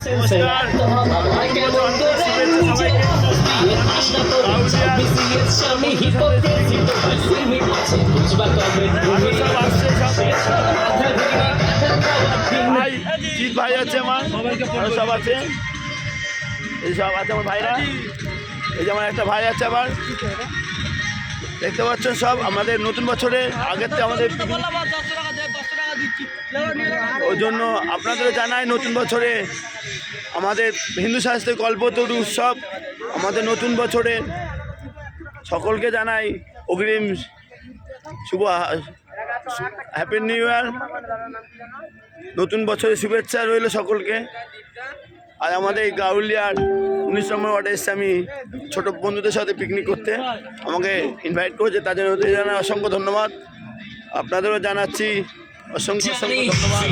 নমস্কার, জিৎ ভাই আছে আমার, সব আছে, এই সব আছে আমার ভাইরা। এই যে আমার একটা ভাই আছে আবার, দেখতে পাচ্ছেন সব আমাদের নতুন বছরে আগের থেকে আমাদের ওই জন্য আপনাদের জানাই নতুন বছরে আমাদের হিন্দু শাস্ত্রে কল্পতরু উৎসব, আমাদের নতুন বছরে সকলকে জানাই অগ্রিম শুভ হ্যাপি নিউ ইয়ার, নতুন বছরের শুভেচ্ছা রইল সকলকে। আর আমাদের এই গাউলিয়ার 19 নম্বর ওয়ার্ডে এসে আমি ছোটো বন্ধুদের সাথে পিকনিক করতে আমাকে ইনভাইট করেছে, তাদের ওদের জানাই অসংখ্য ধন্যবাদ। আপনাদেরও জানাচ্ছি অসংখ্য অসংখ্য ধন্যবাদ।